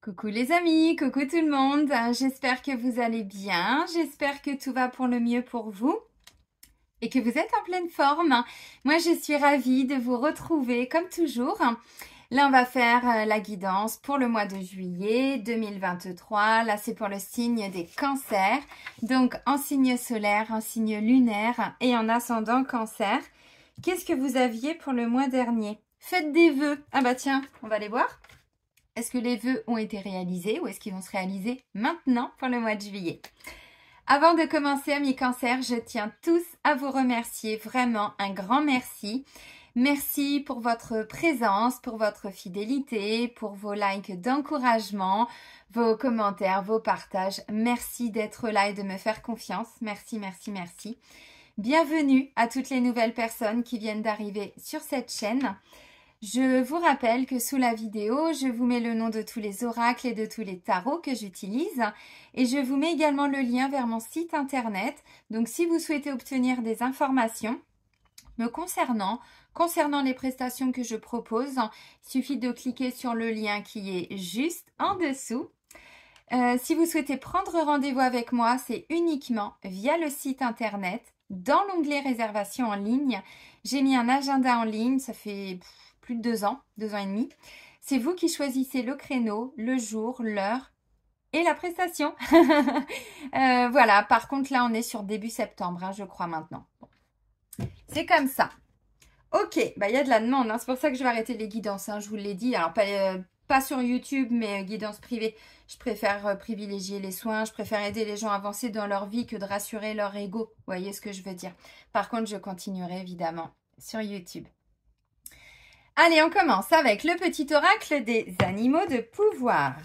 Coucou les amis, coucou tout le monde, j'espère que vous allez bien, j'espère que tout va pour le mieux pour vous et que vous êtes en pleine forme. Moi je suis ravie de vous retrouver comme toujours. Là on va faire la guidance pour le mois de juillet 2023, là c'est pour le signe des cancers, donc en signe solaire, en signe lunaire et en ascendant cancer. Qu'est-ce que vous aviez pour le mois dernier? Faites des vœux, ah bah tiens, on va les voir. Est-ce que les vœux ont été réalisés ou est-ce qu'ils vont se réaliser maintenant pour le mois de juillet? Avant de commencer, amis cancers, je tiens tous à vous remercier. Vraiment un grand merci. Merci pour votre présence, pour votre fidélité, pour vos likes d'encouragement, vos commentaires, vos partages. Merci d'être là et de me faire confiance. Merci, merci, merci. Bienvenue à toutes les nouvelles personnes qui viennent d'arriver sur cette chaîne. Je vous rappelle que sous la vidéo, je vous mets le nom de tous les oracles et de tous les tarots que j'utilise. Et je vous mets également le lien vers mon site internet. Donc si vous souhaitez obtenir des informations me concernant les prestations que je propose, il suffit de cliquer sur le lien qui est juste en dessous. Si vous souhaitez prendre rendez-vous avec moi, c'est uniquement via le site internet, dans l'onglet réservation en ligne. J'ai mis un agenda en ligne, ça fait plus de 2 ans et demi. C'est vous qui choisissez le créneau, le jour, l'heure et la prestation. Voilà, par contre là on est sur début septembre, je crois maintenant. Bon. C'est comme ça. Ok, bah il y a de la demande, c'est pour ça que je vais arrêter les guidances, je vous l'ai dit. Alors pas sur YouTube, mais guidance privée. Je préfère privilégier les soins, je préfère aider les gens à avancer dans leur vie que de rassurer leur ego. Vous voyez ce que je veux dire? Par contre, je continuerai évidemment sur YouTube. Allez, on commence avec le petit oracle des animaux de pouvoir.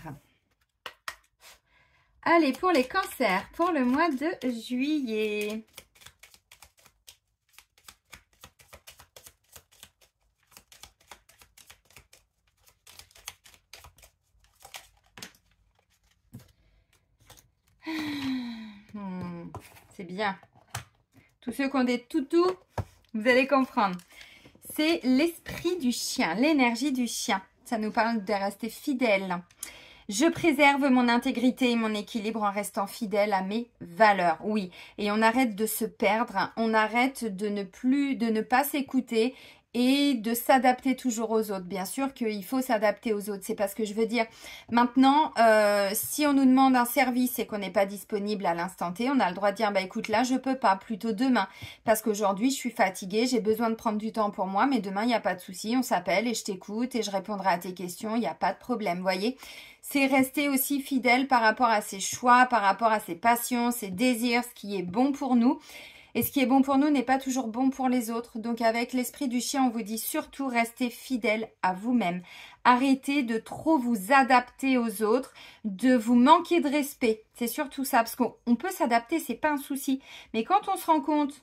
Allez, pour les cancers, pour le mois de juillet. C'est bien. Tous ceux qui ont des toutous, vous allez comprendre. C'est l'esprit du chien, l'énergie du chien. Ça nous parle de rester fidèle. Je préserve mon intégrité et mon équilibre en restant fidèle à mes valeurs. Oui, et on arrête de se perdre, on arrête de ne pas s'écouter et de s'adapter toujours aux autres. Bien sûr qu'il faut s'adapter aux autres, c'est pas ce que je veux dire. Maintenant, si on nous demande un service et qu'on n'est pas disponible à l'instant T, on a le droit de dire, bah écoute, là je peux pas, plutôt demain. Parce qu'aujourd'hui je suis fatiguée, j'ai besoin de prendre du temps pour moi, mais demain il n'y a pas de souci, on s'appelle et je t'écoute et je répondrai à tes questions, il n'y a pas de problème, vous voyez. C'est rester aussi fidèle par rapport à ses choix, par rapport à ses passions, ses désirs, ce qui est bon pour nous. Et ce qui est bon pour nous n'est pas toujours bon pour les autres. Donc avec l'esprit du chien, on vous dit surtout restez fidèle à vous-même. Arrêtez de trop vous adapter aux autres, de vous manquer de respect. C'est surtout ça, parce qu'on peut s'adapter, c'est pas un souci. Mais quand on se rend compte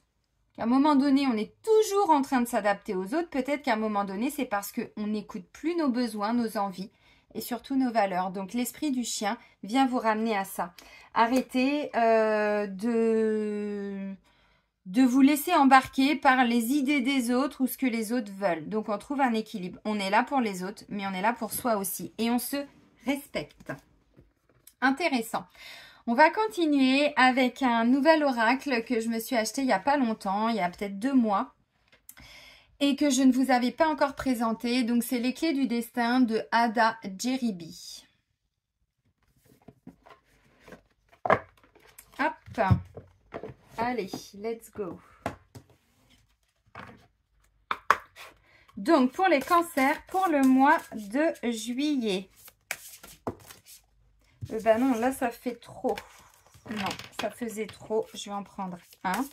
qu'à un moment donné, on est toujours en train de s'adapter aux autres, peut-être qu'à un moment donné, c'est parce qu'on n'écoute plus nos besoins, nos envies et surtout nos valeurs. Donc l'esprit du chien vient vous ramener à ça. Arrêtez de vous laisser embarquer par les idées des autres ou ce que les autres veulent. Donc on trouve un équilibre. On est là pour les autres, mais on est là pour soi aussi. Et on se respecte. Intéressant. On va continuer avec un nouvel oracle que je me suis acheté il n'y a pas longtemps, il y a peut-être 2 mois. Et que je ne vous avais pas encore présenté. Donc c'est les clés du destin de Ada Jeribi. Hop. Allez, let's go. Donc, pour les cancers, pour le mois de juillet. Ben non, là, ça fait trop. Non, ça faisait trop. Je vais en prendre un.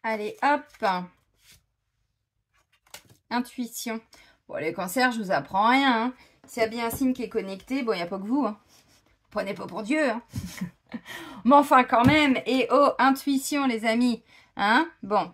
Allez, hop. Intuition. Bon, les cancers, je vous apprends rien. S'il y a bien un signe qui est connecté, bon, il n'y a pas que vous. Prenez pas pour Dieu. Mais enfin, quand même. Et oh, intuition, les amis. Bon.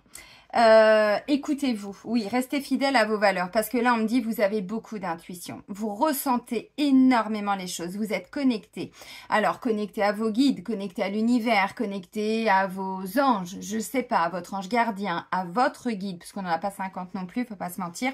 Écoutez-vous, oui, restez fidèle à vos valeurs parce que là on me dit vous avez beaucoup d'intuition, vous ressentez énormément les choses, vous êtes connecté. Alors connecté à vos guides, connecté à l'univers, connecté à vos anges, je sais pas, à votre ange gardien, à votre guide, parce qu'on n'en a pas 50 non plus, faut pas se mentir.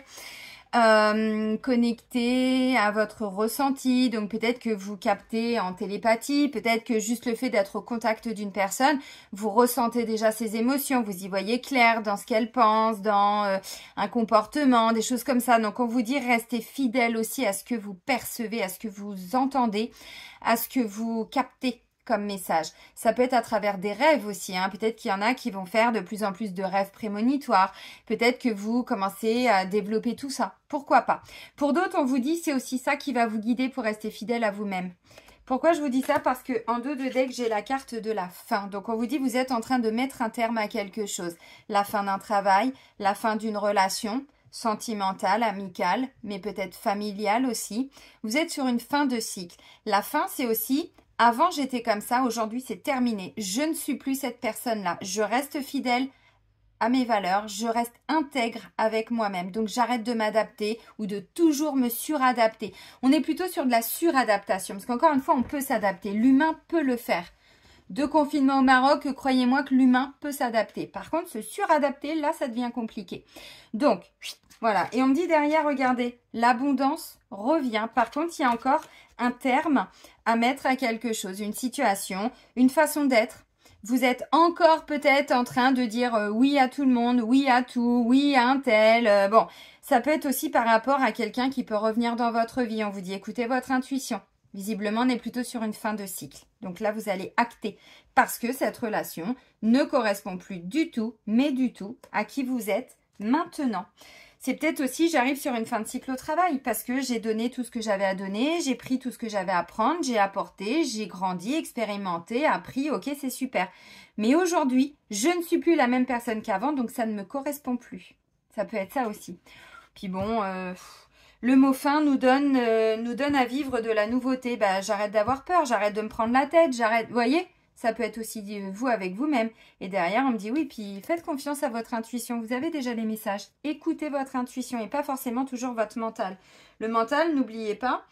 Connecté à votre ressenti, donc peut-être que vous captez en télépathie, peut-être que juste le fait d'être au contact d'une personne, vous ressentez déjà ses émotions, vous y voyez clair dans ce qu'elle pense, dans un comportement, des choses comme ça. Donc on vous dit restez fidèle aussi à ce que vous percevez, à ce que vous entendez, à ce que vous captez comme message. Ça peut être à travers des rêves aussi, hein. Peut-être qu'il y en a qui vont faire de plus en plus de rêves prémonitoires. Peut-être que vous commencez à développer tout ça. Pourquoi pas? Pour d'autres, on vous dit c'est aussi ça qui va vous guider pour rester fidèle à vous-même. Pourquoi je vous dis ça? Parce que en dos de deck, j'ai la carte de la fin. Donc on vous dit vous êtes en train de mettre un terme à quelque chose. La fin d'un travail, la fin d'une relation sentimentale, amicale, mais peut-être familiale aussi. Vous êtes sur une fin de cycle. La fin, c'est aussi avant, j'étais comme ça, aujourd'hui, c'est terminé. Je ne suis plus cette personne-là. Je reste fidèle à mes valeurs, je reste intègre avec moi-même. Donc, j'arrête de m'adapter ou de toujours me suradapter. On est plutôt sur de la suradaptation parce qu'encore une fois, on peut s'adapter. L'humain peut le faire. De confinement au Maroc, croyez-moi que l'humain peut s'adapter. Par contre, se suradapter, là, ça devient compliqué. Donc, voilà. Et on me dit derrière, regardez, l'abondance revient. Par contre, il y a encore un terme à mettre à quelque chose, une situation, une façon d'être. Vous êtes encore peut-être en train de dire oui à tout le monde, oui à tout, oui à un tel. Bon, ça peut être aussi par rapport à quelqu'un qui peut revenir dans votre vie. On vous dit écoutez votre intuition. Visiblement, on est plutôt sur une fin de cycle. Donc là, vous allez acter parce que cette relation ne correspond plus du tout, mais du tout, à qui vous êtes maintenant. C'est peut-être aussi, j'arrive sur une fin de cycle au travail parce que j'ai donné tout ce que j'avais à donner, j'ai pris tout ce que j'avais à prendre, j'ai apporté, j'ai grandi, expérimenté, appris, ok, c'est super. Mais aujourd'hui, je ne suis plus la même personne qu'avant, donc ça ne me correspond plus. Ça peut être ça aussi. Puis bon, le mot fin nous donne à vivre de la nouveauté. Bah, j'arrête d'avoir peur, j'arrête de me prendre la tête, j'arrête, vous voyez ? Ça peut être aussi vous avec vous-même. Et derrière, on me dit oui, puis faites confiance à votre intuition. Vous avez déjà les messages. Écoutez votre intuition et pas forcément toujours votre mental. Le mental, n'oubliez pas,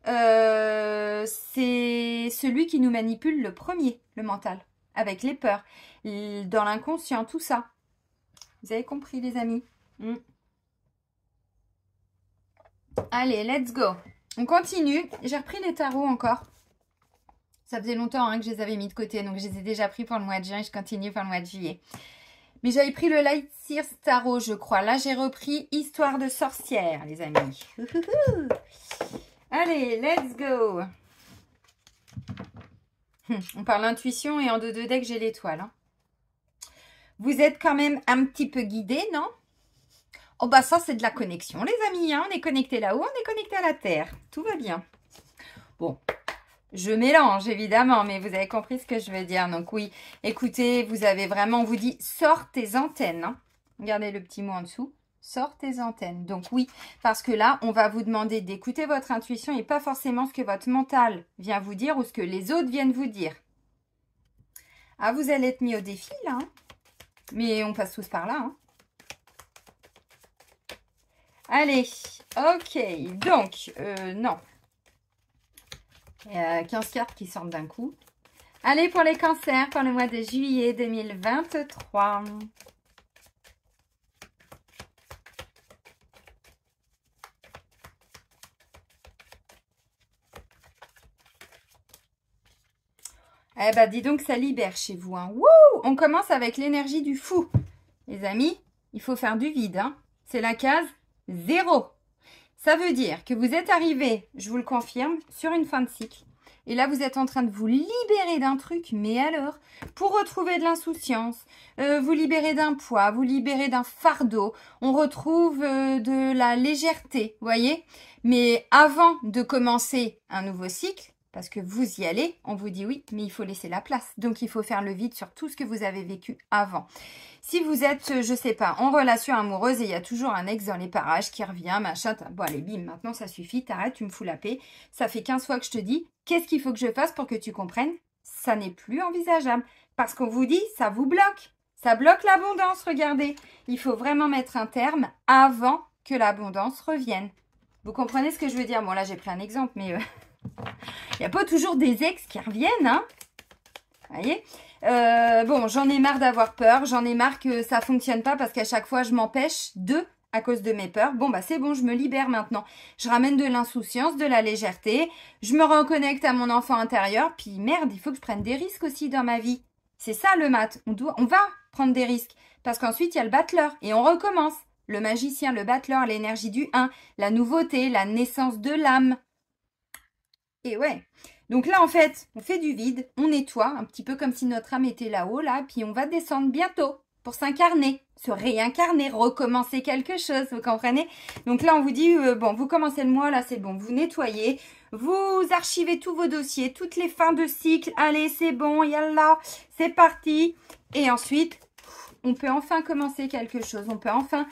c'est celui qui nous manipule le premier, le mental. Avec les peurs, dans l'inconscient, tout ça. Vous avez compris, les amis? Allez, let's go. On continue. J'ai repris les tarots encore. Ça faisait longtemps que je les avais mis de côté, donc je les ai déjà pris pour le mois de juin et je continue pour le mois de juillet. Mais j'avais pris le Light Sears Tarot, je crois. Là, j'ai repris Histoire de sorcière, les amis. Allez, let's go. On parle intuition et en deux de deck, j'ai l'étoile. Hein. Vous êtes quand même un petit peu guidé, non? Oh bah ça, c'est de la connexion, les amis. Hein. On est connecté là-haut, on est connecté à la Terre. Tout va bien. Bon. Je mélange, évidemment, mais vous avez compris ce que je veux dire. Donc oui, écoutez, vous avez vraiment, on vous dit, sors tes antennes. Hein. Regardez le petit mot en dessous. Sors tes antennes. Donc oui, parce que là, on va vous demander d'écouter votre intuition et pas forcément ce que votre mental vient vous dire ou ce que les autres viennent vous dire. Ah, vous allez être mis au défi, là. Hein. Mais on passe tous par là. Hein. Allez, ok. Donc, non. Il y a 15 cartes qui sortent d'un coup. Allez pour les cancers pour le mois de juillet 2023. Eh ben, dis donc, ça libère chez vous. Hein. Wouh! On commence avec l'énergie du fou. Les amis, il faut faire du vide. Hein. C'est la case 0. Ça veut dire que vous êtes arrivé, je vous le confirme, sur une fin de cycle. Et là, vous êtes en train de vous libérer d'un truc, mais alors, pour retrouver de l'insouciance, vous libérer d'un poids, vous libérer d'un fardeau, on retrouve de la légèreté, voyez. Mais avant de commencer un nouveau cycle, parce que vous y allez, on vous dit oui, mais il faut laisser la place. Donc, il faut faire le vide sur tout ce que vous avez vécu avant. Si vous êtes, je sais pas, en relation amoureuse et il y a toujours un ex dans les parages qui revient, machin, bon allez, bim, maintenant ça suffit, t'arrêtes, tu me fous la paix. Ça fait 15 fois que je te dis, qu'est-ce qu'il faut que je fasse pour que tu comprennes? Ça n'est plus envisageable. Parce qu'on vous dit, ça vous bloque. Ça bloque l'abondance, regardez. Il faut vraiment mettre un terme avant que l'abondance revienne. Vous comprenez ce que je veux dire? Bon, là, j'ai pris un exemple, mais il n'y a pas toujours des ex qui reviennent, hein. Vous voyez? Bon, j'en ai marre d'avoir peur. J'en ai marre que ça fonctionne pas parce qu'à chaque fois, je m'empêche à cause de mes peurs. Bon, bah c'est bon, je me libère maintenant. Je ramène de l'insouciance, de la légèreté. Je me reconnecte à mon enfant intérieur. Puis merde, il faut que je prenne des risques aussi dans ma vie. C'est ça le mat. On va prendre des risques. Parce qu'ensuite, il y a le battleur. Et on recommence. Le magicien, le battleur, l'énergie du 1, la nouveauté, la naissance de l'âme. Et ouais. Donc là, en fait, on fait du vide, on nettoie, un petit peu comme si notre âme était là-haut, là, puis on va descendre bientôt pour s'incarner, se réincarner, recommencer quelque chose, vous comprenez? Donc là, on vous dit, bon, vous commencez le mois, là, c'est bon, vous nettoyez, vous archivez tous vos dossiers, toutes les fins de cycle, allez, c'est bon, yallah, c'est parti. Et ensuite, on peut enfin commencer quelque chose, on peut enfin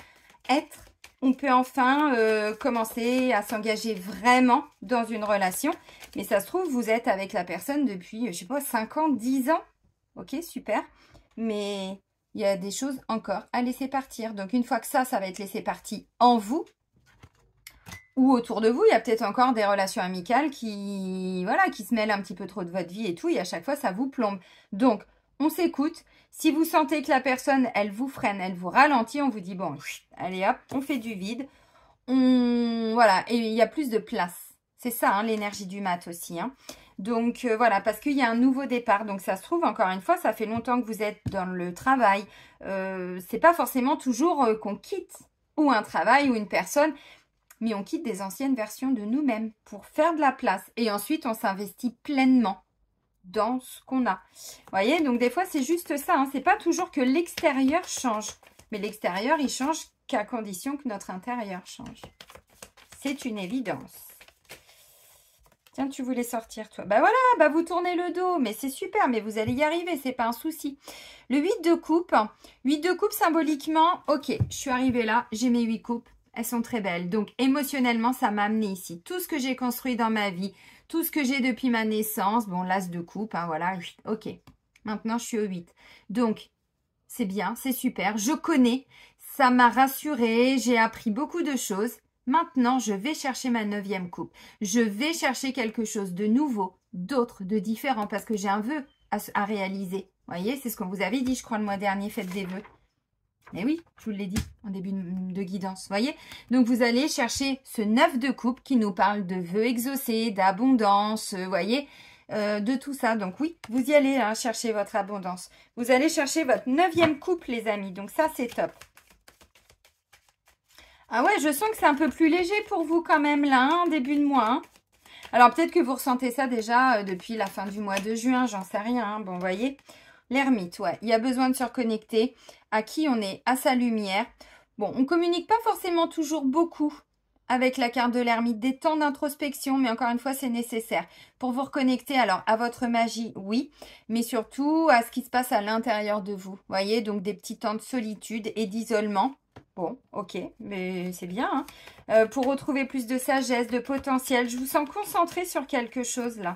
commencer à s'engager vraiment dans une relation. Mais ça se trouve, vous êtes avec la personne depuis, je sais pas, 5 ans, 10 ans. Ok, super. Mais il y a des choses encore à laisser partir. Donc, une fois que ça va être laissé partir en vous ou autour de vous, il y a peut-être encore des relations amicales qui se mêlent un petit peu trop de votre vie et tout. Et à chaque fois, ça vous plombe. Donc, on s'écoute. Si vous sentez que la personne, elle vous freine, elle vous ralentit, on vous dit, bon, allez hop, on fait du vide. Voilà, et il y a plus de place. C'est ça, hein, l'énergie du mat aussi. Hein. Donc, voilà, parce qu'il y a un nouveau départ. Donc, ça se trouve, encore une fois, ça fait longtemps que vous êtes dans le travail. C'est pas forcément toujours qu'on quitte ou un travail ou une personne, mais on quitte des anciennes versions de nous-mêmes pour faire de la place. Et ensuite, on s'investit pleinement dans ce qu'on a. Vous voyez, donc des fois, c'est juste ça. Hein. C'est pas toujours que l'extérieur change. Mais l'extérieur, il change qu'à condition que notre intérieur change. C'est une évidence. Tiens, tu voulais sortir, toi. Bah voilà, bah vous tournez le dos. Mais c'est super, mais vous allez y arriver, c'est pas un souci. Le 8 de coupe. 8 de coupe, symboliquement, ok, je suis arrivée là, j'ai mes 8 coupes. Elles sont très belles. Donc, émotionnellement, ça m'a amené ici. Tout ce que j'ai construit dans ma vie, tout ce que j'ai depuis ma naissance. Bon, l'as de coupe, hein, voilà. Ok. Maintenant, je suis au 8. Donc, c'est bien, c'est super. Je connais. Ça m'a rassurée. J'ai appris beaucoup de choses. Maintenant, je vais chercher ma 9e coupe. Je vais chercher quelque chose de nouveau, d'autre, de différent, parce que j'ai un vœu à réaliser. Vous voyez, c'est ce qu'on vous avait dit, je crois, le mois dernier, faites des vœux. Mais oui, je vous l'ai dit en début de guidance, vous voyez. Donc, vous allez chercher ce 9 de coupe qui nous parle de vœux exaucés, d'abondance, vous voyez, de tout ça. Donc, oui, vous y allez hein, chercher votre abondance. Vous allez chercher votre 9e coupe, les amis. Donc, ça, c'est top. Ah ouais, je sens que c'est un peu plus léger pour vous quand même, là, hein, début de mois. Hein. Alors, peut-être que vous ressentez ça déjà depuis la fin du mois de juin, j'en sais rien. Hein. Bon, vous voyez, l'ermite, ouais, il y a besoin de se reconnecter à qui on est, à sa lumière. Bon, on ne communique pas forcément toujours beaucoup avec la carte de l'ermite, des temps d'introspection, mais encore une fois, c'est nécessaire. Pour vous reconnecter, alors, à votre magie, oui, mais surtout à ce qui se passe à l'intérieur de vous. Vous voyez, donc des petits temps de solitude et d'isolement. Bon, ok, mais c'est bien. Hein. Pour retrouver plus de sagesse, de potentiel, je vous sens concentré sur quelque chose, là.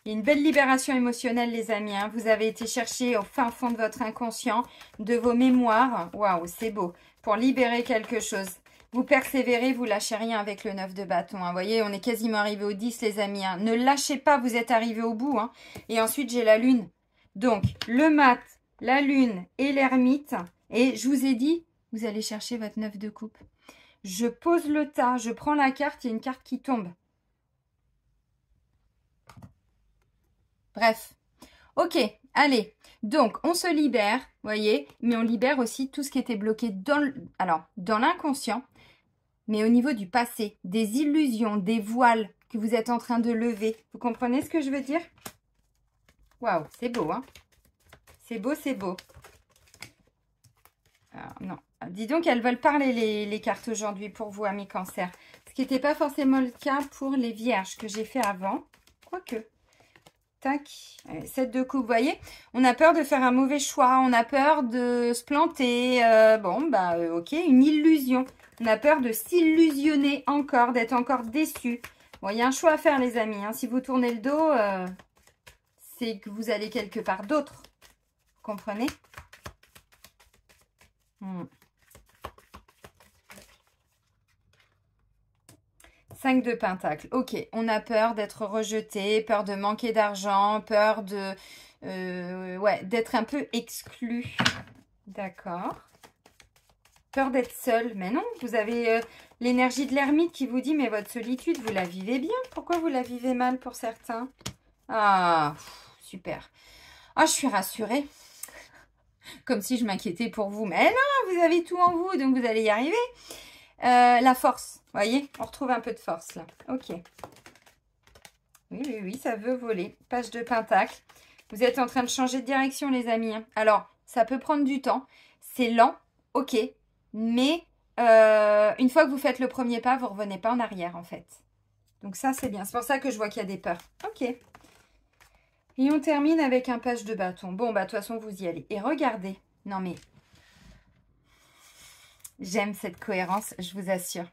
Il y a une belle libération émotionnelle, les amis. Hein. Vous avez été chercher au fin fond de votre inconscient, de vos mémoires. Waouh, c'est beau. Pour libérer quelque chose. Vous persévérez, vous lâchez rien avec le 9 de bâton. Hein. Vous voyez, on est quasiment arrivé au 10, les amis. Hein. Ne lâchez pas, vous êtes arrivés au bout. Hein. Et ensuite, j'ai la lune. Donc, le mat, la lune et l'ermite. Et je vous ai dit, vous allez chercher votre 9 de coupe. Je pose le tas, je prends la carte, il y a une carte qui tombe. Bref, ok, allez, donc on se libère, voyez, mais on libère aussi tout ce qui était bloqué dans l'inconscient, mais au niveau du passé, des illusions, des voiles que vous êtes en train de lever. Vous comprenez ce que je veux dire? Waouh, c'est beau, hein? C'est beau, c'est beau. Alors, non, dis donc, elles veulent parler les cartes aujourd'hui pour vous, amis Cancer. Ce qui n'était pas forcément le cas pour les vierges que j'ai fait avant, quoique. Tac, 7 de coupe, vous voyez, on a peur de faire un mauvais choix, on a peur de se planter, ok, une illusion, on a peur de s'illusionner encore, d'être encore déçu, Bon, il y a un choix à faire, les amis. Hein. Si vous tournez le dos, c'est que vous allez quelque part d'autre. Vous comprenez? 5 de Pentacle. Ok, on a peur d'être rejeté, peur de manquer d'argent, peur de, ouais, d'être un peu exclu. D'accord. Peur d'être seul. Mais non, vous avez l'énergie de l'ermite qui vous dit, mais votre solitude, vous la vivez bien. Pourquoi vous la vivez mal pour certains? Ah, super. Ah, je suis rassurée. Comme si je m'inquiétais pour vous. Mais non, vous avez tout en vous, donc vous allez y arriver. La force, vous voyez, on retrouve un peu de force là. Ok. Oui, oui, oui, ça veut voler. Page de Pentacle. Vous êtes en train de changer de direction, les amis. Hein. Alors, ça peut prendre du temps. C'est lent, ok. Mais une fois que vous faites le premier pas, vous ne revenez pas en arrière, en fait. Donc ça, c'est bien. C'est pour ça que je vois qu'il y a des peurs. Ok. Et on termine avec un page de bâton. Bon, bah, de toute façon, vous y allez. Et regardez. Non, mais... J'aime cette cohérence, je vous assure.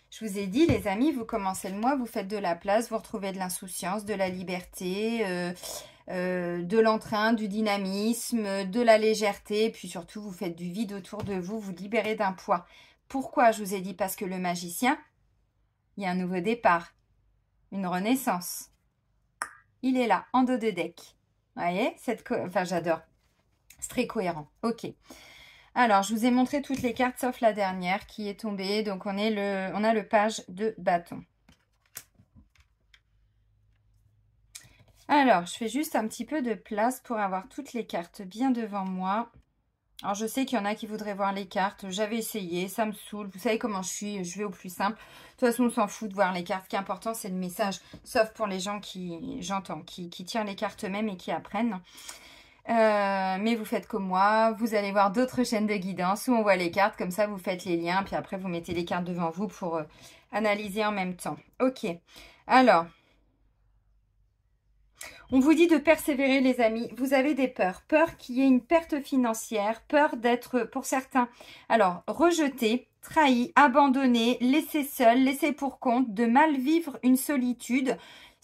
Je vous ai dit, les amis, vous commencez le mois, vous faites de la place, vous retrouvez de l'insouciance, de la liberté, de l'entrain, du dynamisme, de la légèreté. Puis surtout, vous faites du vide autour de vous, vous libérez d'un poids. Pourquoi je vous ai dit? Parce que le magicien, il y a un nouveau départ, une renaissance. Il est là, en dos de deck. Vous voyez, enfin, j'adore. C'est très cohérent. Ok. Alors, je vous ai montré toutes les cartes sauf la dernière qui est tombée. Donc, on a le page de bâton. Alors, je fais juste un petit peu de place pour avoir toutes les cartes bien devant moi. Alors, je sais qu'il y en a qui voudraient voir les cartes. J'avais essayé, ça me saoule. Vous savez comment je suis, je vais au plus simple. De toute façon, on s'en fout de voir les cartes. Ce qui est important, c'est le message. Sauf pour les gens qui tirent les cartes eux-mêmes et qui apprennent. Mais vous faites comme moi, vous allez voir d'autres chaînes de guidance où on voit les cartes, comme ça vous faites les liens, puis après vous mettez les cartes devant vous pour analyser en même temps. Ok, alors, on vous dit de persévérer les amis, vous avez des peurs, peur qu'il y ait une perte financière, peur d'être pour certains, alors rejeté, trahi, abandonné, laissé seul, laissé pour compte, de mal vivre une solitude.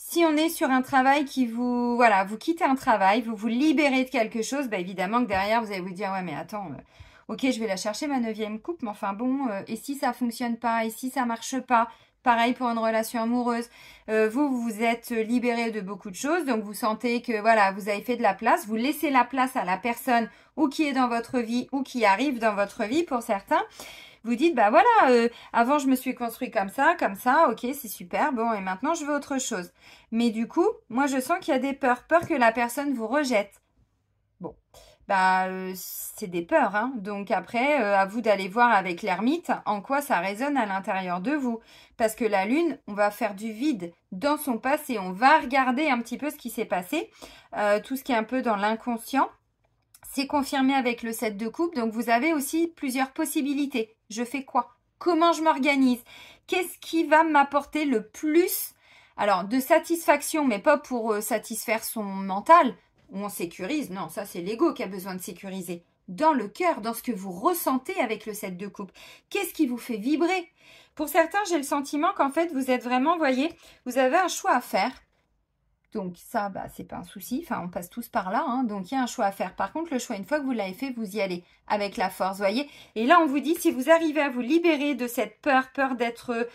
Si on est sur un travail qui vous... Voilà, vous quittez un travail, vous vous libérez de quelque chose, bah évidemment que derrière, vous allez vous dire, ouais, mais attends, ok, je vais la chercher, ma 9e coupe, mais enfin bon, et si ça fonctionne pas, et si ça marche pas, pareil pour une relation amoureuse, vous êtes libéré de beaucoup de choses, donc vous sentez que, voilà, vous avez fait de la place, vous laissez la place à la personne ou qui est dans votre vie, ou qui arrive dans votre vie pour certains. Vous dites, bah voilà, avant je me suis construit comme ça, ok, c'est super, bon, et maintenant je veux autre chose. Mais du coup, moi je sens qu'il y a des peurs, peur que la personne vous rejette. Bon, bah c'est des peurs, hein. Donc après, à vous d'aller voir avec l'ermite en quoi ça résonne à l'intérieur de vous. Parce que la lune, on va faire du vide dans son passé, on va regarder un petit peu ce qui s'est passé, tout ce qui est un peu dans l'inconscient. C'est confirmé avec le 7 de coupe, donc vous avez aussi plusieurs possibilités. Je fais quoi? Comment je m'organise? Qu'est-ce qui va m'apporter le plus, alors, de satisfaction, mais pas pour satisfaire son mental, où on sécurise. Non, ça c'est l'ego qui a besoin de sécuriser. Dans le cœur, dans ce que vous ressentez avec le 7 de coupe. Qu'est-ce qui vous fait vibrer? Pour certains, j'ai le sentiment qu'en fait, vous êtes vraiment, voyez, vous avez un choix à faire. Donc ça, bah, c'est pas un souci. Enfin, on passe tous par là. Hein. Donc il y a un choix à faire. Par contre, le choix, une fois que vous l'avez fait, vous y allez avec la force, voyez. Et là, on vous dit, si vous arrivez à vous libérer de cette peur d'être...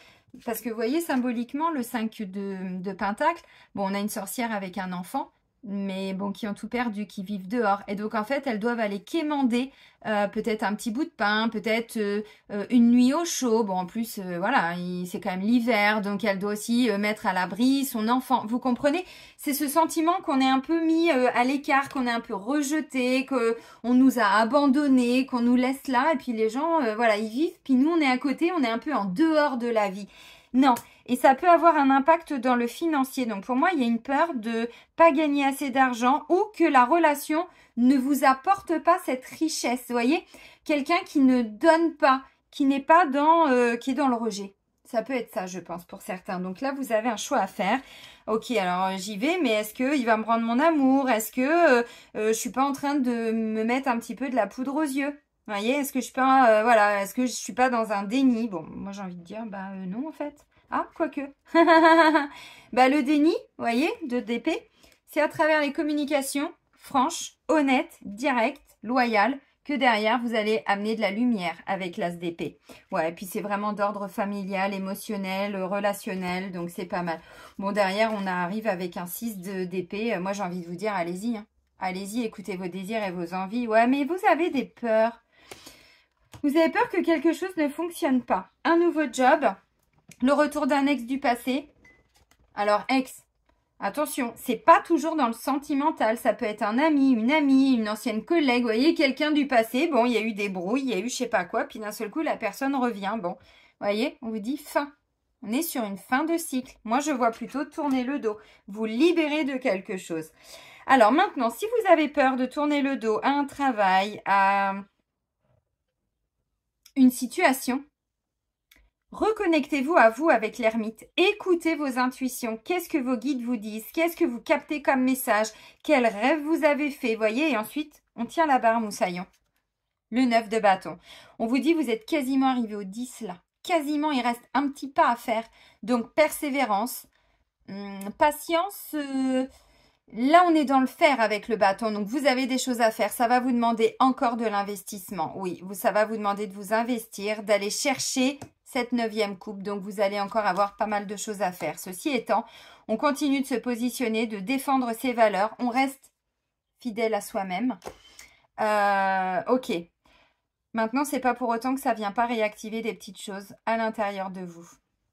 Parce que vous voyez, symboliquement, le 5 de Pentacle, bon, on a une sorcière avec un enfant, mais bon, qui ont tout perdu, qui vivent dehors. Et donc, en fait, elles doivent aller quémander peut-être un petit bout de pain, peut-être une nuit au chaud. Bon, en plus, voilà, c'est quand même l'hiver, donc elle doit aussi mettre à l'abri son enfant. Vous comprenez? C'est ce sentiment qu'on est un peu mis à l'écart, qu'on est un peu rejeté, qu'on nous a abandonnés, qu'on nous laisse là, et puis les gens, voilà, ils vivent, puis nous, on est à côté, on est un peu en dehors de la vie. Non, et ça peut avoir un impact dans le financier. Donc pour moi, il y a une peur de pas gagner assez d'argent ou que la relation ne vous apporte pas cette richesse. Vous voyez, quelqu'un qui ne donne pas, qui n'est pas qui est dans le rejet. Ça peut être ça, je pense, pour certains. Donc là, vous avez un choix à faire. Ok, alors j'y vais, mais est-ce qu'il va me rendre mon amour? Est-ce que je suis pas en train de me mettre un petit peu de la poudre aux yeux? Vous voyez, est-ce que je suis pas, voilà, est-ce que je suis pas dans un déni? Bon, moi j'ai envie de dire, bah non en fait. Ah, quoique. Bah, le déni, vous voyez, de d'épée, c'est à travers les communications franches, honnêtes, directes, loyales, que derrière, vous allez amener de la lumière avec l'as d'épée. Ouais, et puis c'est vraiment d'ordre familial, émotionnel, relationnel, donc c'est pas mal. Bon, derrière, on arrive avec un 6 d'épée. Moi, j'ai envie de vous dire, allez-y, hein. Allez-y, écoutez vos désirs et vos envies. Ouais, mais vous avez des peurs. Vous avez peur que quelque chose ne fonctionne pas. Un nouveau job, le retour d'un ex du passé. Alors, ex, attention, c'est pas toujours dans le sentimental. Ça peut être un ami, une ancienne collègue. Vous voyez, quelqu'un du passé. Bon, il y a eu des brouilles, il y a eu je sais pas quoi. Puis d'un seul coup, la personne revient. Bon, vous voyez, on vous dit fin. On est sur une fin de cycle. Moi, je vois plutôt tourner le dos. Vous libérez de quelque chose. Alors maintenant, si vous avez peur de tourner le dos à un travail, à une situation, reconnectez-vous à vous avec l'ermite. Écoutez vos intuitions. Qu'est-ce que vos guides vous disent? Qu'est-ce que vous captez comme message? Quel rêve vous avez fait? Voyez, et ensuite, on tient la barre, moussaillon. Le 9 de bâton. On vous dit, vous êtes quasiment arrivé au 10 là. Quasiment, il reste un petit pas à faire. Donc, persévérance, patience. Là, on est dans le faire avec le bâton. Donc, vous avez des choses à faire. Ça va vous demander encore de l'investissement. Oui, ça va vous demander de vous investir, d'aller chercher cette 9e coupe. Donc, vous allez encore avoir pas mal de choses à faire. Ceci étant, on continue de se positionner, de défendre ses valeurs. On reste fidèle à soi-même. Ok. Maintenant, c'est pas pour autant que ça vient pas réactiver des petites choses à l'intérieur de vous.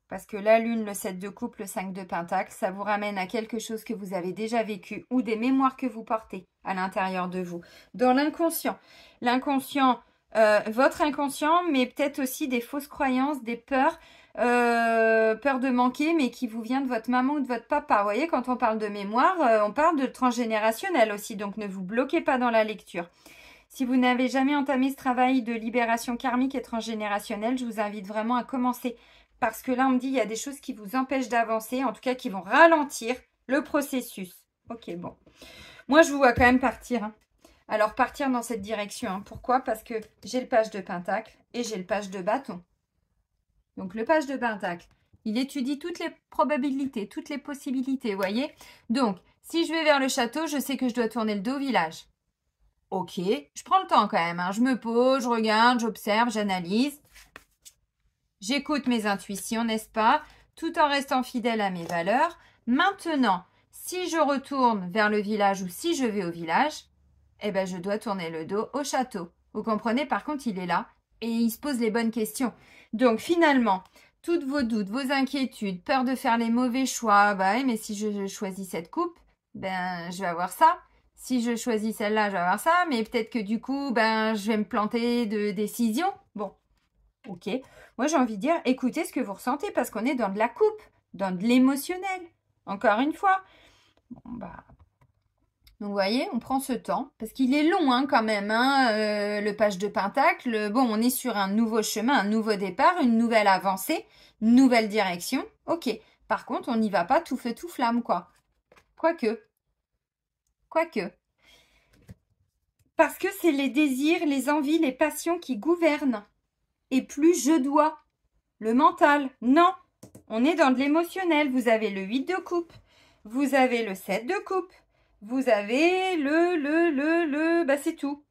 Parce que la lune, le 7 de coupe, le 5 de pentacle, ça vous ramène à quelque chose que vous avez déjà vécu ou des mémoires que vous portez à l'intérieur de vous. Dans l'inconscient. L'inconscient, votre inconscient, mais peut-être aussi des fausses croyances, des peurs, peur de manquer, mais qui vous vient de votre maman ou de votre papa. Vous voyez, quand on parle de mémoire, on parle de transgénérationnel aussi, donc ne vous bloquez pas dans la lecture. Si vous n'avez jamais entamé ce travail de libération karmique et transgénérationnelle, je vous invite vraiment à commencer. Parce que là, on me dit qu'il y a des choses qui vous empêchent d'avancer, en tout cas qui vont ralentir le processus. Ok, bon. Moi, je vous vois quand même partir. Hein. Alors, partir dans cette direction. Hein. Pourquoi? Parce que j'ai le page de pentacle et j'ai le page de bâton. Donc, le page de pentacle, il étudie toutes les probabilités, toutes les possibilités, vous voyez? Donc, si je vais vers le château, je sais que je dois tourner le dos au village. Ok, je prends le temps quand même. Hein. Je me pose, je regarde, j'observe, j'analyse. J'écoute mes intuitions, n'est-ce pas? Tout en restant fidèle à mes valeurs. Maintenant, si je retourne vers le village ou si je vais au village, eh ben, je dois tourner le dos au château. Vous comprenez? Par contre, il est là et il se pose les bonnes questions. Donc, finalement, toutes vos doutes, vos inquiétudes, peur de faire les mauvais choix, bah oui, mais si je choisis cette coupe, ben, je vais avoir ça. Si je choisis celle-là, je vais avoir ça, mais peut-être que du coup, ben, je vais me planter de décision. Bon, ok. Moi, j'ai envie de dire, écoutez ce que vous ressentez parce qu'on est dans de la coupe, dans de l'émotionnel. Encore une fois. Bon, bah. Donc, vous voyez, on prend ce temps parce qu'il est long hein, quand même, hein, le page de pentacle. Bon, on est sur un nouveau chemin, un nouveau départ, une nouvelle avancée, une nouvelle direction. Ok. Par contre, on n'y va pas tout feu, tout flamme, quoi. Quoique. Parce que c'est les désirs, les envies, les passions qui gouvernent. Et plus je dois. Le mental, non. On est dans de l'émotionnel. Vous avez le 8 de coupe. Vous avez le 7 de coupe. Vous avez bah c'est tout.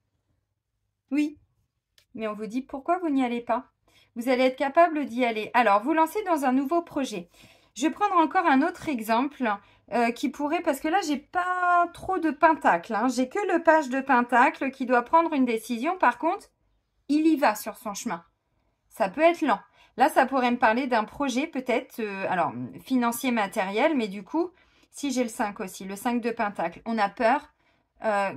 Oui. Mais on vous dit pourquoi vous n'y allez pas. Vous allez être capable d'y aller. Alors, vous lancez dans un nouveau projet. Je vais prendre encore un autre exemple qui pourrait, parce que là, j'ai pas trop de pentacle. Hein. J'ai que le page de pentacle qui doit prendre une décision. Par contre, il y va sur son chemin. Ça peut être lent. Là, ça pourrait me parler d'un projet peut-être, alors financier, matériel, mais du coup, si j'ai le 5 aussi, le 5 de pentacle, on a peur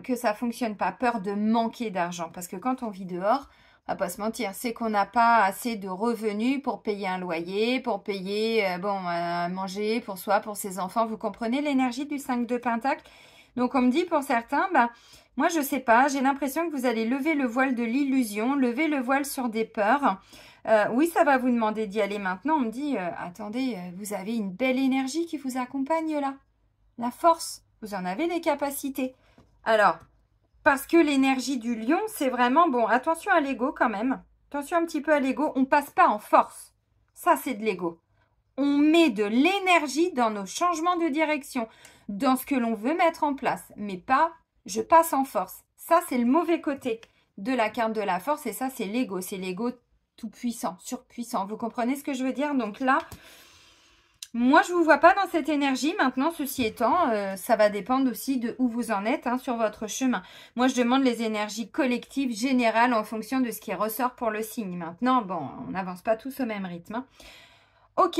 que ça fonctionne pas, peur de manquer d'argent. Parce que quand on vit dehors, on va pas se mentir, c'est qu'on n'a pas assez de revenus pour payer un loyer, pour payer, manger pour soi, pour ses enfants. Vous comprenez l'énergie du 5 de pentacle? Donc, on me dit pour certains, bah, moi, je sais pas, j'ai l'impression que vous allez lever le voile de l'illusion, lever le voile sur des peurs. Oui, ça va vous demander d'y aller maintenant. On me dit, attendez, vous avez une belle énergie qui vous accompagne là. La force, vous en avez les capacités. Alors, parce que l'énergie du lion, c'est vraiment, bon, attention à l'ego quand même. Attention un petit peu à l'ego, on passe pas en force. Ça, c'est de l'ego. On met de l'énergie dans nos changements de direction, dans ce que l'on veut mettre en place, mais pas je passe en force. Ça, c'est le mauvais côté de la carte de la force et ça, c'est l'ego. C'est l'ego tout puissant, surpuissant. Vous comprenez ce que je veux dire? Donc là, moi, je ne vous vois pas dans cette énergie. Maintenant, ceci étant, ça va dépendre aussi de où vous en êtes sur votre chemin. Moi, je demande les énergies collectives, générales, en fonction de ce qui ressort pour le signe. Maintenant, bon, on n'avance pas tous au même rythme. Ok.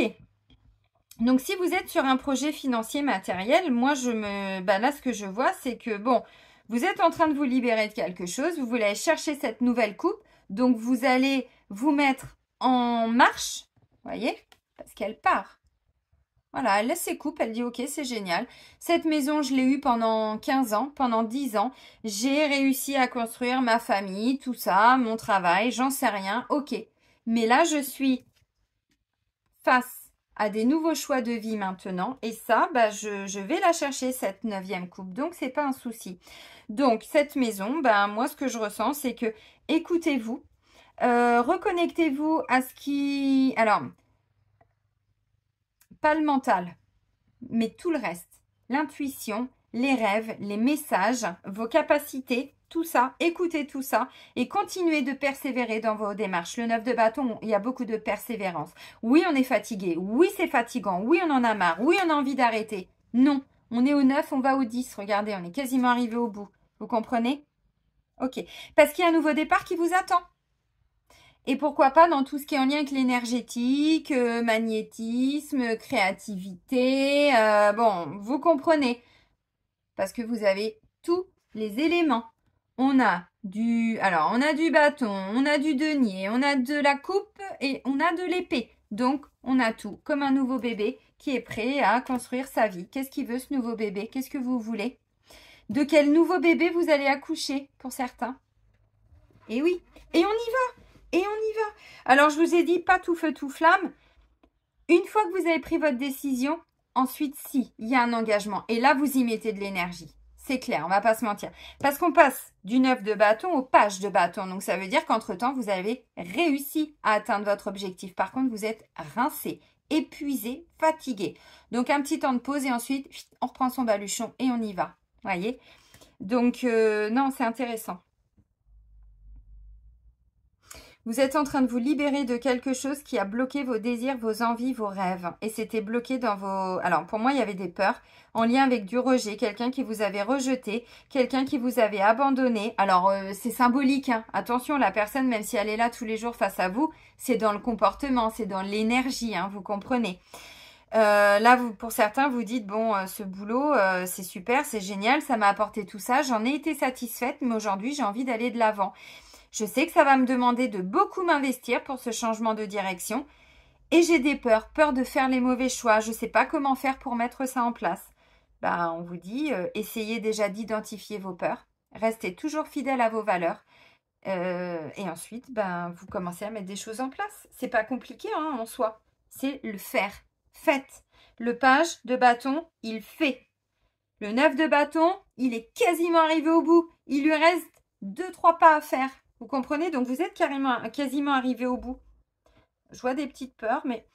Donc, si vous êtes sur un projet financier matériel, moi, là, ce que je vois, c'est que, bon, vous êtes en train de vous libérer de quelque chose. Vous voulez aller chercher cette nouvelle coupe. Donc, vous allez vous mettre en marche, voyez, parce qu'elle part. Voilà, elle laisse ses coupes, elle dit ok, c'est génial. Cette maison, je l'ai eue pendant 15 ans, pendant 10 ans. J'ai réussi à construire ma famille, tout ça, mon travail, j'en sais rien, ok. Mais là, je suis face à des nouveaux choix de vie maintenant. Et ça, je vais la chercher, cette 9e coupe. Donc, c'est pas un souci. Donc, cette maison, moi, ce que je ressens, c'est que écoutez-vous, reconnectez-vous à ce qui... Alors, pas le mental, mais tout le reste. L'intuition, les rêves, les messages, vos capacités, tout ça, écoutez tout ça et continuez de persévérer dans vos démarches. Le 9 de bâton, il y a beaucoup de persévérance. Oui, on est fatigué. Oui, c'est fatigant. Oui, on en a marre. Oui, on a envie d'arrêter. Non, on est au 9, on va au 10. Regardez, on est quasiment arrivé au bout. Vous comprenez? Ok. Parce qu'il y a un nouveau départ qui vous attend. Et pourquoi pas dans tout ce qui est en lien avec l'énergétique, magnétisme, créativité. Bon, vous comprenez. Parce que vous avez tous les éléments. On a du bâton, on a du denier, on a de la coupe et on a de l'épée. Donc, on a tout. Comme un nouveau bébé qui est prêt à construire sa vie. Qu'est-ce qu'il veut ce nouveau bébé? Qu'est-ce que vous voulez? De quel nouveau bébé vous allez accoucher pour certains? Et oui. Et on y va. Et on y va. Alors, je vous ai dit, pas tout feu, tout flamme. Une fois que vous avez pris votre décision, ensuite, si, il y a un engagement. Et là, vous y mettez de l'énergie. C'est clair, on va pas se mentir. Parce qu'on passe du 9 de bâton au page de bâton. Donc, ça veut dire qu'entre-temps, vous avez réussi à atteindre votre objectif. Par contre, vous êtes rincé, épuisé, fatigué. Donc, un petit temps de pause et ensuite, on reprend son baluchon et on y va. Voyez? Donc, non, c'est intéressant. Vous êtes en train de vous libérer de quelque chose qui a bloqué vos désirs, vos envies, vos rêves. Et c'était bloqué dans vos... Alors, pour moi, il y avait des peurs en lien avec du rejet. Quelqu'un qui vous avait rejeté, quelqu'un qui vous avait abandonné. Alors, c'est symbolique. Attention, la personne, même si elle est là tous les jours face à vous, c'est dans le comportement, c'est dans l'énergie, vous comprenez. Là, pour certains, vous dites, bon, ce boulot, c'est super, c'est génial, ça m'a apporté tout ça. J'en ai été satisfaite, mais aujourd'hui, j'ai envie d'aller de l'avant. Je sais que ça va me demander de beaucoup m'investir pour ce changement de direction. Et j'ai des peurs, peur de faire les mauvais choix. Je ne sais pas comment faire pour mettre ça en place. On vous dit, essayez déjà d'identifier vos peurs. Restez toujours fidèle à vos valeurs. Et ensuite, vous commencez à mettre des choses en place. C'est pas compliqué en soi. C'est le faire. Faites. Le page de bâton, il fait. Le 9 de bâton, il est quasiment arrivé au bout. Il lui reste 2-3 pas à faire. Vous comprenez? Donc, vous êtes quasiment arrivé au bout. Je vois des petites peurs, mais...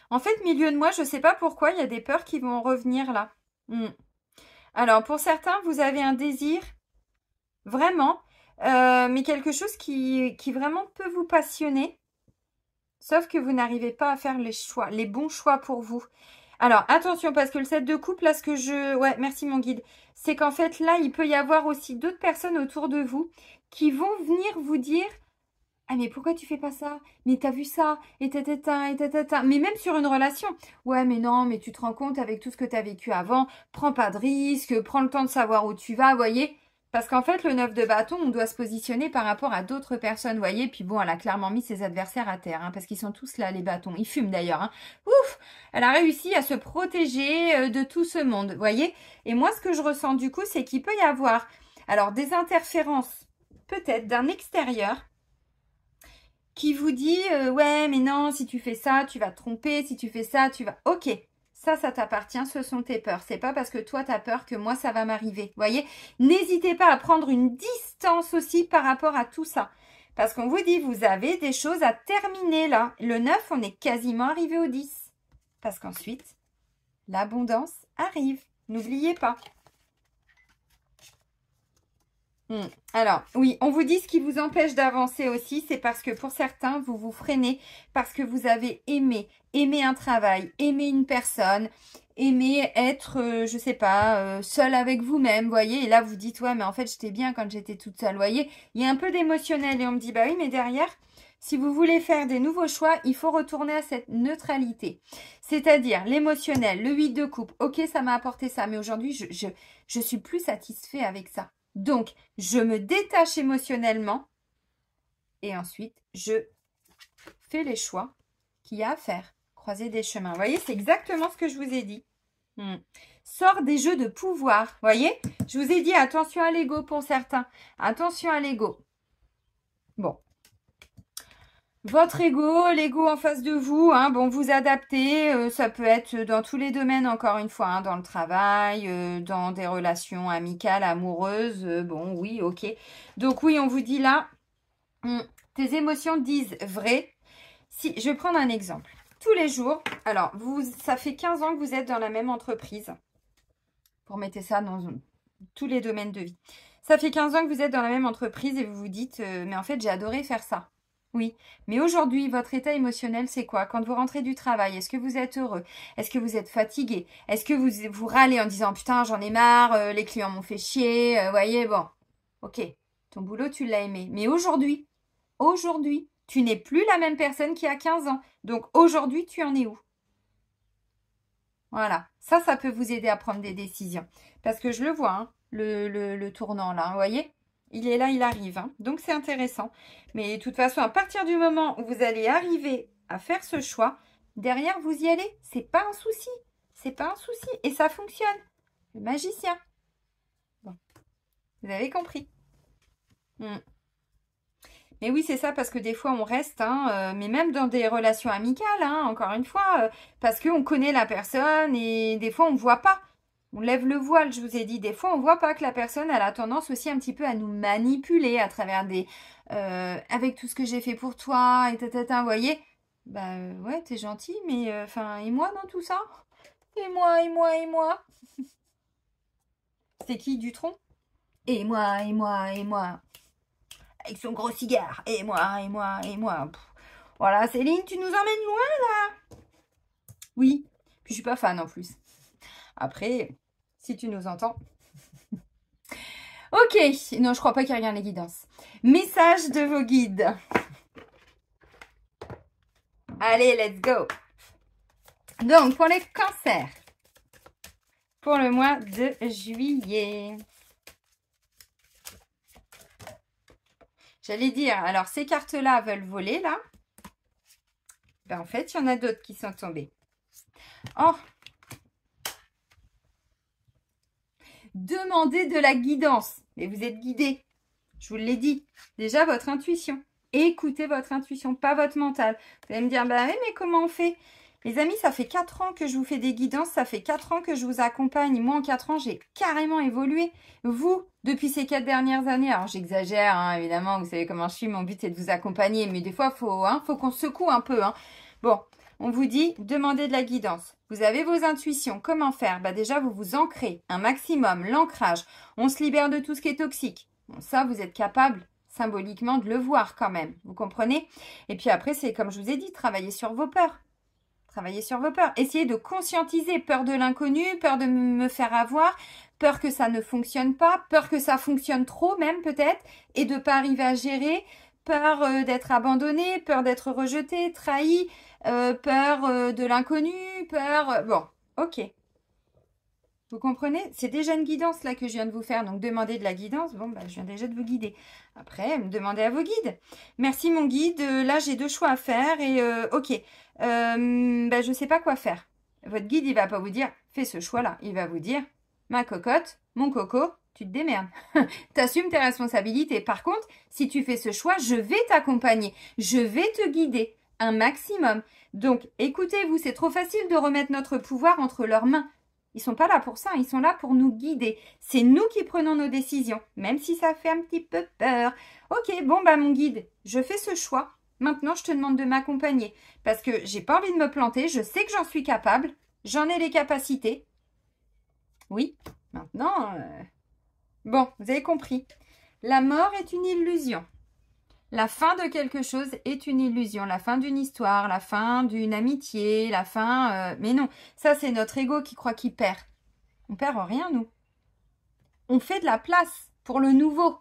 En fait, milieu de moi, je ne sais pas pourquoi, il y a des peurs qui vont revenir là. Alors, pour certains, vous avez un désir, vraiment, mais quelque chose qui vraiment peut vous passionner. Sauf que vous n'arrivez pas à faire les bons choix pour vous. Alors, attention, parce que le 7 de coupe, là, Ouais, merci mon guide. C'est qu'en fait, là, il peut y avoir aussi d'autres personnes autour de vous qui vont venir vous dire « Ah, mais pourquoi tu fais pas ça? Mais t'as vu ça? Et tata, et tata. » Mais même sur une relation. « Ouais, mais non, mais tu te rends compte avec tout ce que tu as vécu avant. Prends pas de risque, prends le temps de savoir où tu vas, vous voyez ?» Parce qu'en fait, le 9 de bâton, on doit se positionner par rapport à d'autres personnes, vous voyez. Puis bon, elle a clairement mis ses adversaires à terre, parce qu'ils sont tous là, les bâtons. Ils fument d'ailleurs. Ouf! Elle a réussi à se protéger de tout ce monde, vous voyez. Et moi, ce que je ressens du coup, c'est qu'il peut y avoir alors des interférences, peut-être d'un extérieur, qui vous dit ouais, mais non, si tu fais ça, tu vas te tromper. Si tu fais ça, tu vas... Ok, Ça t'appartient, ce sont tes peurs. C'est pas parce que toi, tu as peur que moi, ça va m'arriver. Vous voyez? N'hésitez pas à prendre une distance aussi par rapport à tout ça. Parce qu'on vous dit, vous avez des choses à terminer là. Le 9, on est quasiment arrivé au 10. Parce qu'ensuite, l'abondance arrive. N'oubliez pas. Alors, oui, on vous dit ce qui vous empêche d'avancer aussi, c'est parce que pour certains, vous vous freinez parce que vous avez aimé un travail, aimé une personne, aimé être, je sais pas, seul avec vous-même, voyez. Et là, vous dites, ouais, mais en fait, j'étais bien quand j'étais toute seule, voyez. Il y a un peu d'émotionnel et on me dit, bah oui, mais derrière, si vous voulez faire des nouveaux choix, il faut retourner à cette neutralité. C'est-à-dire l'émotionnel, le 8 de coupe. Ok, ça m'a apporté ça, mais aujourd'hui, je suis plus satisfait avec ça. Donc, je me détache émotionnellement et ensuite, je fais les choix qu'il y a à faire. Croiser des chemins. Vous voyez, c'est exactement ce que je vous ai dit. Sors des jeux de pouvoir. Vous voyez, je vous ai dit attention à l'ego pour certains. Attention à l'ego. Bon. Votre ego, l'ego en face de vous, hein, bon, vous adaptez, ça peut être dans tous les domaines, encore une fois, hein, dans le travail, dans des relations amicales, amoureuses, bon, oui, ok. Donc oui, on vous dit là, tes émotions disent vrai. Si, je vais prendre un exemple. Tous les jours, alors, ça fait 15 ans que vous êtes dans la même entreprise. Vous remettez ça dans tous les domaines de vie. Ça fait 15 ans que vous êtes dans la même entreprise et vous vous dites, mais en fait, j'ai adoré faire ça. Oui, mais aujourd'hui, votre état émotionnel, c'est quoi? Quand vous rentrez du travail, est-ce que vous êtes heureux? Est-ce que vous êtes fatigué? Est-ce que vous râlez en disant, putain, j'en ai marre, les clients m'ont fait chier, voyez, bon. Ok, ton boulot, tu l'as aimé. Mais aujourd'hui, tu n'es plus la même personne qu'il y a 15 ans. Donc aujourd'hui, tu en es où? Voilà, ça peut vous aider à prendre des décisions. Parce que je le vois, hein, le tournant là, vous voyez? Il est là, il arrive. Hein. Donc, c'est intéressant. Mais de toute façon, à partir du moment où vous allez arriver à faire ce choix, derrière, vous y allez. C'est pas un souci. C'est pas un souci. Et ça fonctionne. Le magicien. Bon. Vous avez compris. Mais oui, c'est ça, parce que des fois, on reste, hein, mais même dans des relations amicales, hein, encore une fois, parce qu'on connaît la personne et des fois, on ne voit pas. On lève le voile, je vous ai dit. Des fois, on voit pas que la personne, elle a tendance aussi un petit peu à nous manipuler à travers des... avec tout ce que j'ai fait pour toi, et tata, vous voyez. Bah ouais, t'es gentil, mais enfin, et moi dans tout ça? Et moi. C'est qui, Dutronc? Et moi. Avec son gros cigare. Et moi. Pff. Voilà, Céline, tu nous emmènes loin, là? Oui, puis je suis pas fan en plus. Après... Si tu nous entends. Ok. Non, je crois pas qu'il regarde les guidances. Message de vos guides. Allez, let's go. Donc, pour les cancers. Pour le mois de juillet. J'allais dire, alors ces cartes-là veulent voler, là. Ben, en fait, il y en a d'autres qui sont tombées. Oh! Demandez de la guidance. Mais vous êtes guidé. Je vous l'ai dit. Déjà, votre intuition. Écoutez votre intuition, pas votre mental. Vous allez me dire, bah oui, mais comment on fait? Les amis, ça fait 4 ans que je vous fais des guidances. Ça fait 4 ans que je vous accompagne. Moi, en 4 ans, j'ai carrément évolué. Vous, depuis ces 4 dernières années, alors j'exagère, hein, évidemment, vous savez comment je suis. Mon but, c'est de vous accompagner. Mais des fois, faut qu'on secoue un peu. Hein. Bon, on vous dit, demandez de la guidance. Vous avez vos intuitions. Comment faire? Bah déjà, vous vous ancrez un maximum, l'ancrage. On se libère de tout ce qui est toxique. Bon, ça, vous êtes capable symboliquement de le voir quand même. Vous comprenez? Et puis après, c'est comme je vous ai dit, travailler sur vos peurs. Travailler sur vos peurs. Essayez de conscientiser. Peur de l'inconnu, peur de me faire avoir, peur que ça ne fonctionne pas, peur que ça fonctionne trop même peut-être, et de ne pas arriver à gérer, peur d'être abandonné, peur d'être rejeté, trahi, peur de l'inconnu, peur... bon, ok. Vous comprenez? C'est déjà une guidance là que je viens de vous faire. Donc, demandez de la guidance. Bon, bah, je viens déjà de vous guider. Après, demandez à vos guides. Merci mon guide. Là, j'ai 2 choix à faire. Et ok. Bah, je ne sais pas quoi faire. Votre guide, il va pas vous dire, fais ce choix-là. Il va vous dire, ma cocotte, mon coco, tu te démerdes. T'assumes tes responsabilités. Par contre, si tu fais ce choix, je vais t'accompagner. Je vais te guider. un maximum. Donc, écoutez-vous, c'est trop facile de remettre notre pouvoir entre leurs mains. Ils sont pas là pour ça, ils sont là pour nous guider. C'est nous qui prenons nos décisions, même si ça fait un petit peu peur. Ok, bon bah mon guide, je fais ce choix. Maintenant, je te demande de m'accompagner parce que j'ai pas envie de me planter. Je sais que j'en suis capable, j'en ai les capacités. Oui, maintenant, bon, vous avez compris. La mort est une illusion. La fin de quelque chose est une illusion. La fin d'une histoire, la fin d'une amitié, la fin... mais non, ça c'est notre ego qui croit qu'il perd. On perd rien, nous. On fait de la place pour le nouveau.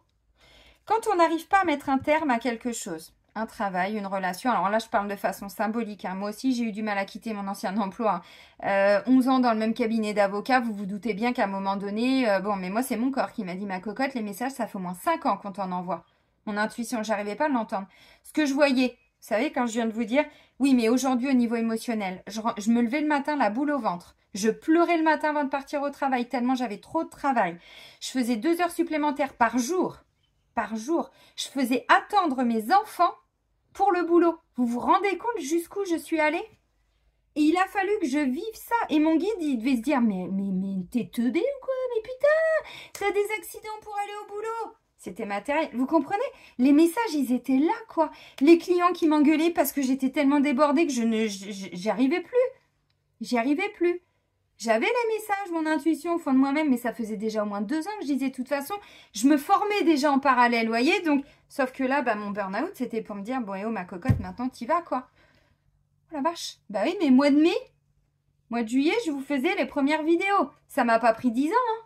Quand on n'arrive pas à mettre un terme à quelque chose, un travail, une relation, alors là je parle de façon symbolique, hein. Moi aussi j'ai eu du mal à quitter mon ancien emploi. 11 ans dans le même cabinet d'avocat, vous vous doutez bien qu'à un moment donné, bon mais moi c'est mon corps qui m'a dit ma cocotte, les messages ça fait au moins 5 ans qu'on t'en envoie. Mon intuition, j'arrivais pas à l'entendre. Ce que je voyais, vous savez, quand je viens de vous dire, oui, mais aujourd'hui, au niveau émotionnel, je me levais le matin, la boule au ventre. Je pleurais le matin avant de partir au travail, tellement j'avais trop de travail. Je faisais 2 heures supplémentaires par jour. Par jour. Je faisais attendre mes enfants pour le boulot. Vous vous rendez compte jusqu'où je suis allée? Et il a fallu que je vive ça. Et mon guide, il devait se dire, mais t'es teubé ou quoi? Mais putain, t'as des accidents pour aller au boulot. C'était matériel. Vous comprenez? Les messages, ils étaient là, quoi. Les clients qui m'engueulaient parce que j'étais tellement débordée que j'y arrivais plus. J'y arrivais plus. J'avais les messages, mon intuition au fond de moi-même, mais ça faisait déjà au moins 2 ans que je disais, de toute façon, je me formais déjà en parallèle, voyez? Donc, sauf que là, bah, mon burn-out, c'était pour me dire, bon, et oh, ma cocotte, maintenant, t'y vas, quoi. Oh la vache. Bah oui, mais mois de mai, mois de juillet, je vous faisais les premières vidéos. Ça m'a pas pris 10 ans, hein.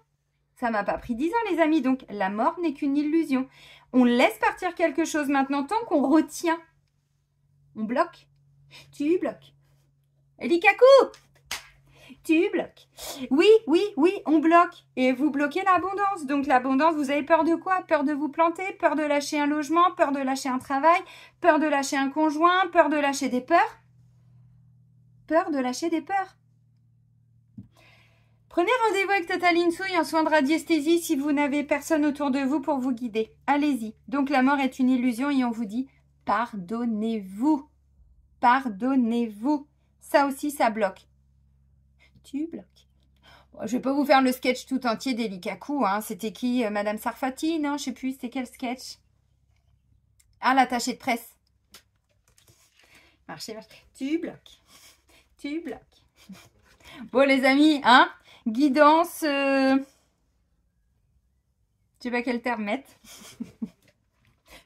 Ça m'a pas pris 10 ans, les amis. Donc, la mort n'est qu'une illusion. On laisse partir quelque chose maintenant tant qu'on retient. On bloque. Tu bloques. Elikaku, tu bloques. Oui, oui, oui, on bloque. Et vous bloquez l'abondance. Donc, l'abondance, vous avez peur de quoi? Peur de vous planter, peur de lâcher un logement, peur de lâcher un travail, peur de lâcher un conjoint, peur de lâcher des peurs. Peur de lâcher des peurs. Prenez rendez-vous avec Tata Linsouille en soins de radiesthésie si vous n'avez personne autour de vous pour vous guider. Allez-y. Donc la mort est une illusion et on vous dit pardonnez-vous. Pardonnez-vous. Ça aussi, ça bloque. Tu bloques. Bon, je vais pas vous faire le sketch tout entier d'Elikaku. Hein. C'était qui? Madame Sarfati? Non, je sais plus. C'était quel sketch? Ah, l'attaché de presse. Marchez, marchez. Tu bloques. Tu bloques. Bon, les amis, hein? Guidance, je sais pas quel terme mettre.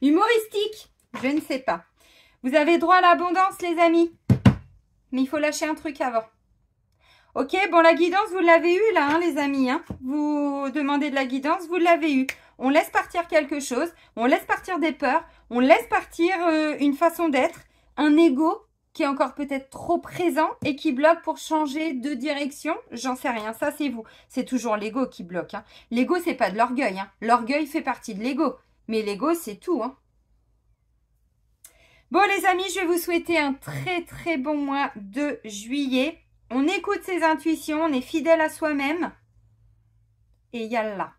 Humoristique, je ne sais pas. Vous avez droit à l'abondance, les amis. Mais il faut lâcher un truc avant. Ok, bon, la guidance, vous l'avez eue là, hein, les amis. Hein. Vous demandez de la guidance, vous l'avez eue. On laisse partir quelque chose, on laisse partir des peurs, on laisse partir une façon d'être, un ego qui est encore peut-être trop présent et qui bloque pour changer de direction, j'en sais rien, ça c'est vous. C'est toujours l'ego qui bloque. Hein. L'ego, c'est pas de l'orgueil. Hein. L'orgueil fait partie de l'ego, mais l'ego, c'est tout. Hein. Bon les amis, je vais vous souhaiter un très très bon mois de juillet. On écoute ses intuitions, on est fidèle à soi-même. Et yallah.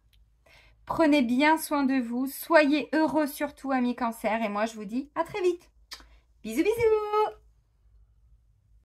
Prenez bien soin de vous, soyez heureux surtout amis cancer. Et moi je vous dis à très vite. Bisous bisous.